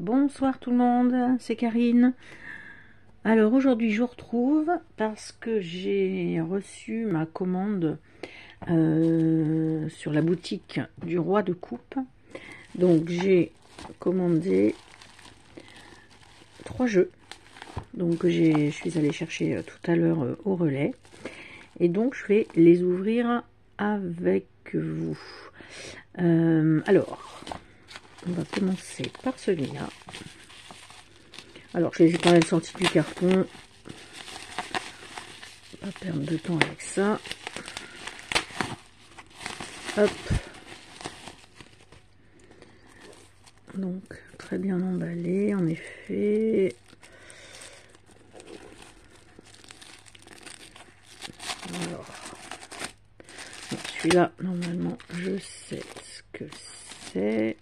Bonsoir tout le monde, c'est Karine. Alors aujourd'hui je vous retrouve parce que j'ai reçu ma commande sur la boutique du Roi de Coupe. Donc j'ai commandé 3 jeux. Donc je suis allée chercher tout à l'heure au relais. Et donc je vais les ouvrir avec vous. Alors, on va commencer par celui-là. Alors, je les ai quand même sortis du carton. Pas perdre de temps avec ça. Hop. Donc, très bien emballé, en effet. Alors, celui-là, normalement, je sais ce que c'est.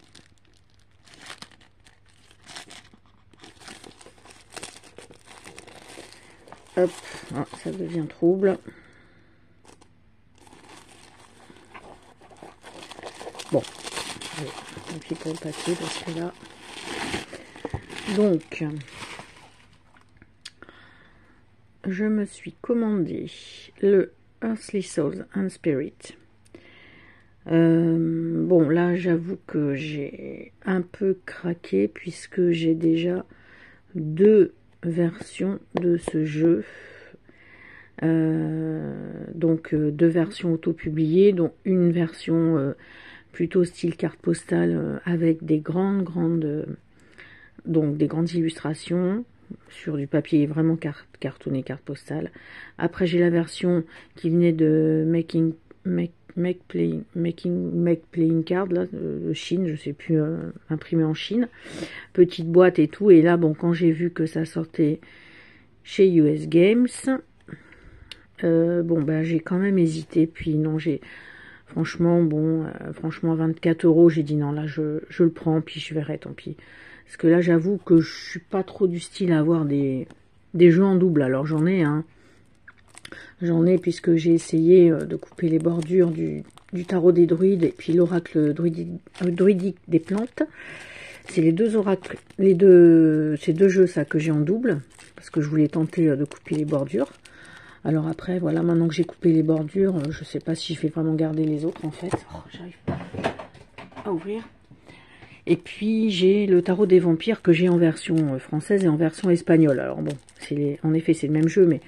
Hop, ah, ça devient trouble. Bon, tant pis pour le papier parce que là. Donc, je me suis commandé le Earthly Souls and Spirit. Bon, là, j'avoue que j'ai un peu craqué puisque j'ai déjà 2 versions de ce jeu. Donc 2 versions auto-publiées, dont une version plutôt style carte postale avec des grandes illustrations sur du papier vraiment cartonné, carte postale. Après j'ai la version qui venait de Make Playing Card là, de Chine, je sais plus, imprimé en Chine, petite boîte et tout. Et là bon, quand j'ai vu que ça sortait chez US Games, bon ben j'ai quand même hésité, puis non, franchement 24 €, j'ai dit non, là je le prends, puis je verrai, tant pis. Parce que là j'avoue que je suis pas trop du style à avoir des jeux en double. Alors j'en ai puisque j'ai essayé de couper les bordures du tarot des druides et puis l'oracle druidique des plantes. C'est les deux oracles, ces deux jeux ça que j'ai en double, parce que je voulais tenter de couper les bordures. Alors après, voilà, maintenant que j'ai coupé les bordures, je sais pas si je vais vraiment garder les autres en fait. Oh, j'arrive pas à ouvrir. Et puis j'ai le tarot des vampires que j'ai en version française et en version espagnole. Alors bon, en effet c'est le même jeu, mais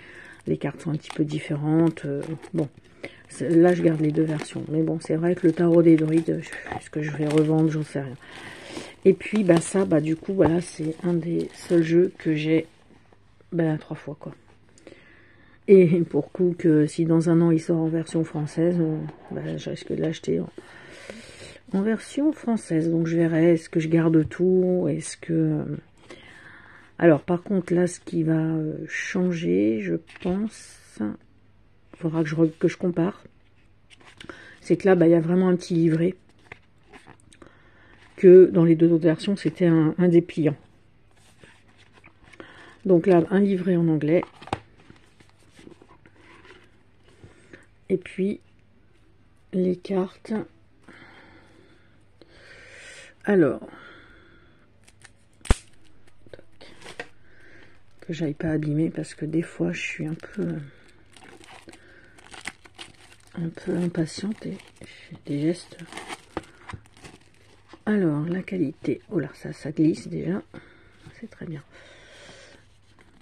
les cartes sont un petit peu différentes. Bon, là je garde les 2 versions. Mais bon, c'est vrai que le tarot des druides, est-ce que je vais revendre, j'en sais rien. Et puis bah ça, bah du coup, voilà, c'est un des seuls jeux que j'ai 3 fois quoi. Et pour coup que si dans un an il sort en version française, je risque de l'acheter en version française. Donc je verrai, est-ce que je garde tout, est-ce que... Alors par contre là, ce qui va changer, je pense, il faudra que je compare, c'est que là, il y a vraiment un petit livret, que dans les 2 autres versions, c'était un dépliant. Donc là, un livret en anglais. Et puis, les cartes. Alors, que j'aille pas abîmer parce que des fois, je suis un peu impatiente et je fais des gestes. Alors, la qualité. Oh là, ça glisse déjà. C'est très bien.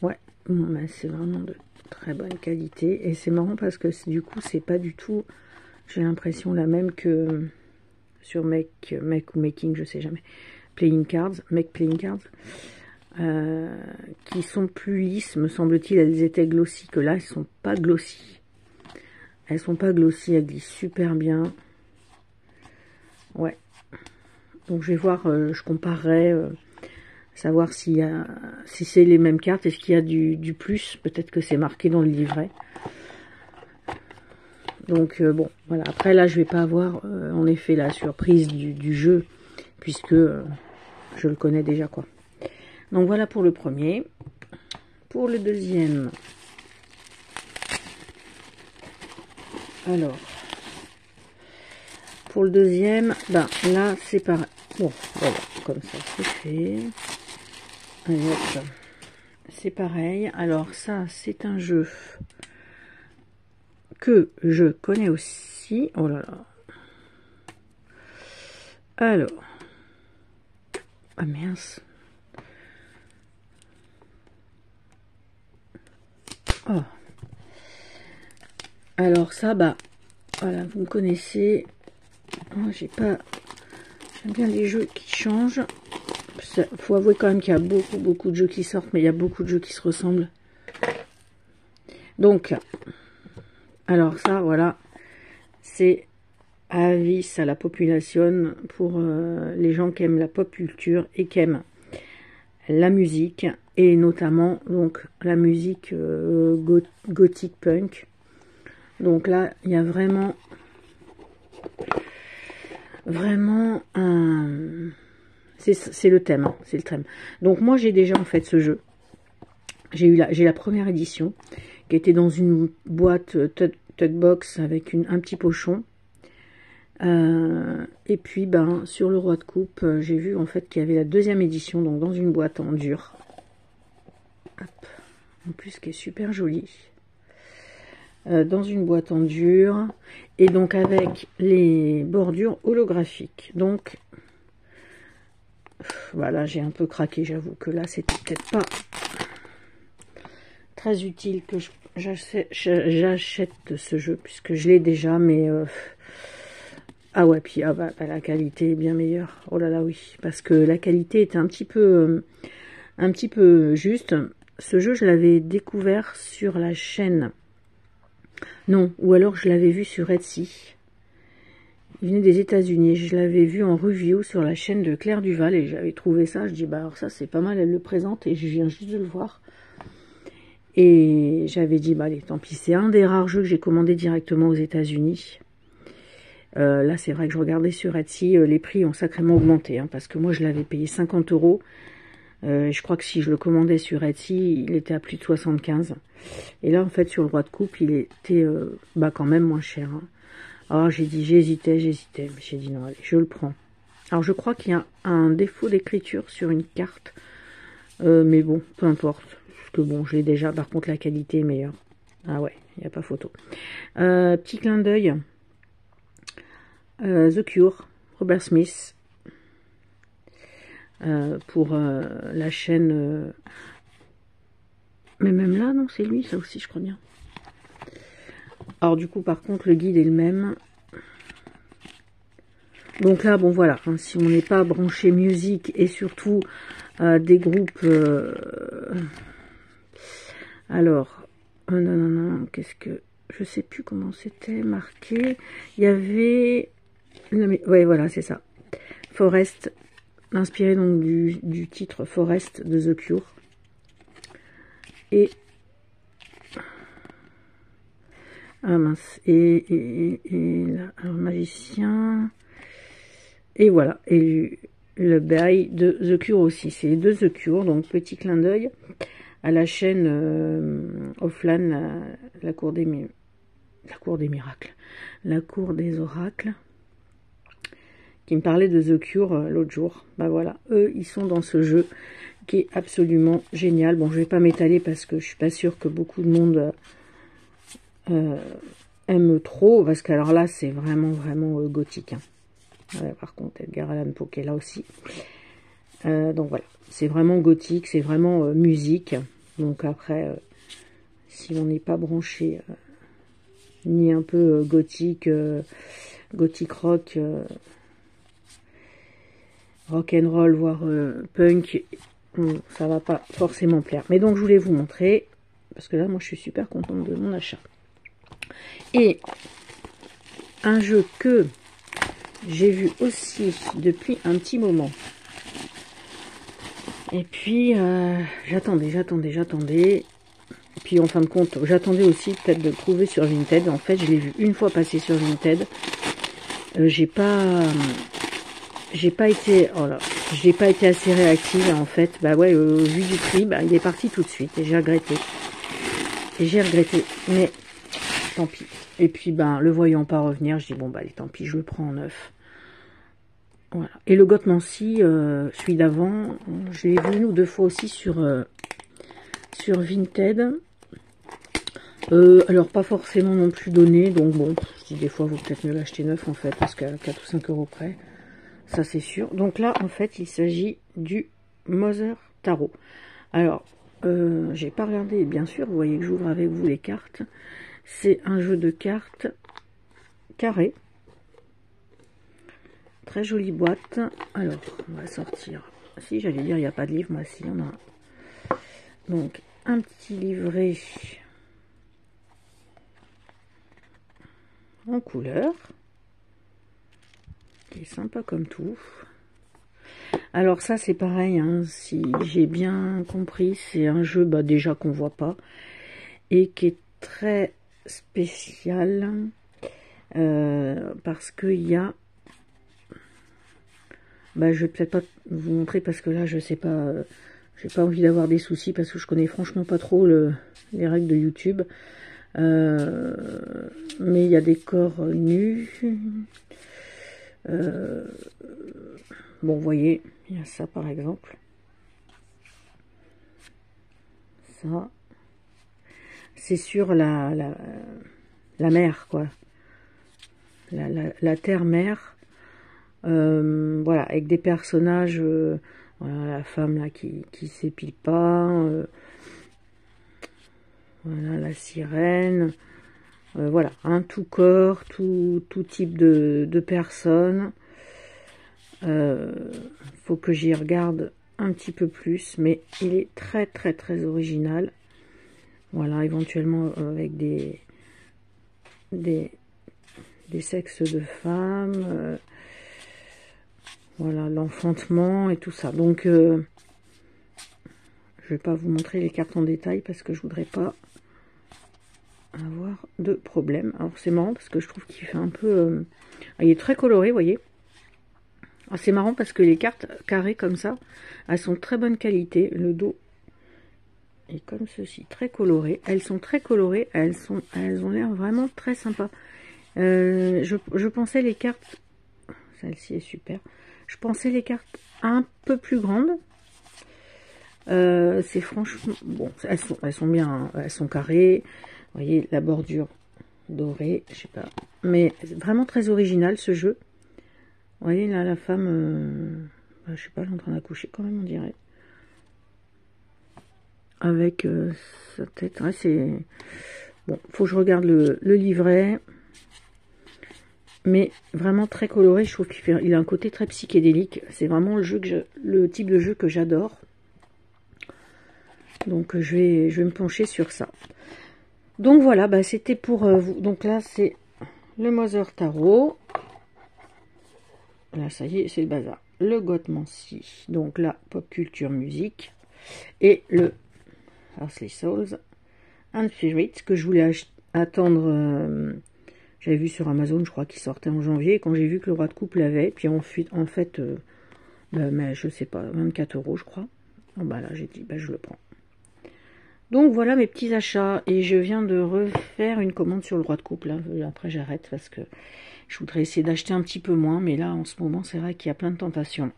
Ouais, bon, c'est vraiment de très bonne qualité. Et c'est marrant parce que du coup, c'est pas du tout, j'ai l'impression, la même que sur Make ou Making, je sais jamais. Playing Cards, Make Playing Cards. Qui sont plus lisses, me semble-t-il. Elles étaient glossy, que là, elles sont pas glossy. Elles sont pas glossy, elles glissent super bien. Ouais. Donc je vais voir, je comparerai, savoir si c'est les mêmes cartes, est-ce qu'il y a du plus, peut-être que c'est marqué dans le livret. Donc bon, voilà. Après là, je vais pas avoir en effet la surprise du jeu, puisque je le connais déjà quoi. Donc voilà pour le premier. Pour le deuxième, alors pour le deuxième, ben là c'est pareil. Bon, voilà, comme ça c'est fait. Allez, hop. C'est pareil. Alors ça, c'est un jeu que je connais aussi. Oh là là. Alors. Ah mince. Oh. Alors ça, bah, voilà, vous me connaissez. Moi, j'ai pas... J'aime bien les jeux qui changent. Faut avouer quand même qu'il y a beaucoup de jeux qui sortent, mais il y a beaucoup de jeux qui se ressemblent. Donc, alors ça, voilà, c'est avis à la population pour les gens qui aiment la pop culture et qui aiment la musique, et notamment donc la musique gothique punk. Donc là, il y a vraiment un... C'est le thème, hein, c'est le thème. Donc moi, j'ai déjà en fait ce jeu. J'ai la première édition qui était dans une boîte Tugbox avec un petit pochon. Et puis ben sur le roi de coupe, j'ai vu en fait qu'il y avait la deuxième édition, donc dans une boîte en dur. Hop. En plus qui est super jolie. Dans une boîte en dur. Et donc avec les bordures holographiques. Donc voilà, j'ai un peu craqué, j'avoue que là c'était peut-être pas très utile que j'achète ce jeu, puisque je l'ai déjà, mais ah ouais, puis ah bah, la qualité est bien meilleure. Oh là là, oui, parce que la qualité était un petit peu juste. Ce jeu, je l'avais découvert sur la chaîne, non, ou alors je l'avais vu sur Etsy. Il venait des États-Unis. Je l'avais vu en review sur la chaîne de Claire Duval et j'avais trouvé ça. Je dis, bah alors ça c'est pas mal, elle le présente et je viens juste de le voir. Et j'avais dit, bah allez, tant pis. C'est un des rares jeux que j'ai commandé directement aux États-Unis. Là, c'est vrai que je regardais sur Etsy, les prix ont sacrément augmenté, hein, parce que moi je l'avais payé 50 €. Je crois que si je le commandais sur Etsy, il était à plus de 75. Et là, en fait, sur le roi de coupe, il était bah quand même moins cher, hein. Alors j'ai dit, j'hésitais, mais j'ai dit non, allez, je le prends. Alors je crois qu'il y a un défaut d'écriture sur une carte, mais bon, peu importe, parce que bon, je l'ai déjà, par contre la qualité est meilleure. Ah ouais, il n'y a pas photo. Petit clin d'œil, The Cure, Robert Smith, pour la chaîne, mais même là, non, c'est lui, ça aussi, je crois bien. Alors du coup, par contre, le guide est le même. Donc là, bon voilà, hein, si on n'est pas branché musique et surtout des groupes... alors, non, qu'est-ce que... Je sais plus comment c'était marqué. Il y avait... Ouais, voilà, c'est ça. Forest, inspiré donc du titre Forest de The Cure. Et... Ah mince, et là, alors magicien, et voilà, et le bail de The Cure aussi, c'est les deux The Cure, donc petit clin d'œil à la chaîne Offline, la cour des miracles, la cour des oracles, qui me parlait de The Cure l'autre jour. Bah voilà, eux ils sont dans ce jeu qui est absolument génial. Bon, je vais pas m'étaler parce que je suis pas sûre que beaucoup de monde aime trop, parce que alors là c'est vraiment gothique, hein. Ouais, par contre Edgar Allan Poe qui est là aussi, donc voilà, c'est vraiment gothique, c'est vraiment musique. Donc après si on n'est pas branché ni un peu gothique rock, rock and roll, voire punk, ça va pas forcément plaire. Mais donc je voulais vous montrer, parce que là moi je suis super contente de mon achat. Et un jeu que j'ai vu aussi depuis un petit moment. Et puis j'attendais. Et puis en fin de compte, j'attendais aussi peut-être de le trouver sur Vinted. En fait, je l'ai vu une fois passer sur Vinted. J'ai pas été assez réactive en fait. Bah ouais, vu du prix, bah, il est parti tout de suite et j'ai regretté. Mais tant pis. Et puis, ben, le voyant pas revenir, je dis, bon, bah, allez, tant pis, je le prends en neuf. Voilà. Et le Gotmancy, celui d'avant, je l'ai vu une ou deux fois aussi sur Vinted. Alors, pas forcément non plus donné, donc bon, je dis des fois, il vaut peut-être mieux l'acheter neuf, en fait, parce qu'à 4 ou 5 euros près, ça c'est sûr. Donc là, en fait, il s'agit du Mother Tarot. Alors, j'ai pas regardé, bien sûr, vous voyez que j'ouvre avec vous les cartes. C'est un jeu de cartes carré. Très jolie boîte. Alors, on va sortir. Si, j'allais dire, il n'y a pas de livre, moi, si, on a. Donc, un petit livret en couleur, qui est sympa comme tout. Alors ça c'est pareil, hein, si j'ai bien compris, c'est un jeu bah, déjà qu'on voit pas et qui est très spécial parce qu'il y a, bah, je vais peut-être pas vous montrer parce que là je sais pas, j'ai pas envie d'avoir des soucis parce que je connais franchement pas trop les règles de YouTube. Mais il y a des corps nus. Bon, vous voyez, il y a ça par exemple. Ça, c'est sur la mer, quoi. La terre-mer. Voilà, avec des personnages. Voilà, la femme là qui s'épile pas. Voilà, la sirène. Voilà, un tout corps, tout type de personnes. Faut que j'y regarde un petit peu plus, mais il est très très très original. Voilà, éventuellement avec des sexes de femmes, voilà, l'enfantement et tout ça. Donc je vais pas vous montrer les cartes en détail parce que je voudrais pas avoir de problème. Alors c'est marrant parce que je trouve qu'il fait un peu il est très coloré, vous voyez. C'est marrant parce que les cartes carrées comme ça, elles sont de très bonne qualité. Le dos est comme ceci, très coloré. Elles sont très colorées, elles ont l'air vraiment très sympas. Je pensais les cartes, celle-ci est super. Je pensais les cartes un peu plus grandes. C'est franchement bon, elles sont bien, hein, elles sont carrées. Vous voyez la bordure dorée, je sais pas, mais vraiment très original ce jeu. Vous voyez là la femme, je sais pas, elle est en train d'accoucher quand même, on dirait. Avec sa tête, ouais, c'est bon. Faut que je regarde le livret, mais vraiment très coloré. Je trouve qu'il a un côté très psychédélique. C'est vraiment le type de jeu que j'adore. Donc je vais me pencher sur ça. Donc voilà, bah, c'était pour vous. Donc là c'est le Mother Tarot. Là, ça y est, c'est le bazar. Le Gotmancy, donc la pop culture musique. Et le Earthly Souls and Spirits, que je voulais attendre. J'avais vu sur Amazon, je crois qu'il sortait en janvier. Et quand j'ai vu que le Roi de Coupe l'avait, puis en fait, bah, mais je sais pas, 24 € je crois. Oh, bah là, j'ai dit, bah, je le prends. Donc voilà mes petits achats. Et je viens de refaire une commande sur le Roi de Coupe. Là. Après, j'arrête parce que je voudrais essayer d'acheter un petit peu moins, mais là, en ce moment, c'est vrai qu'il y a plein de tentations.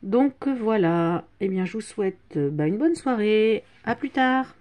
Donc, voilà. Eh bien, je vous souhaite une bonne soirée. À plus tard.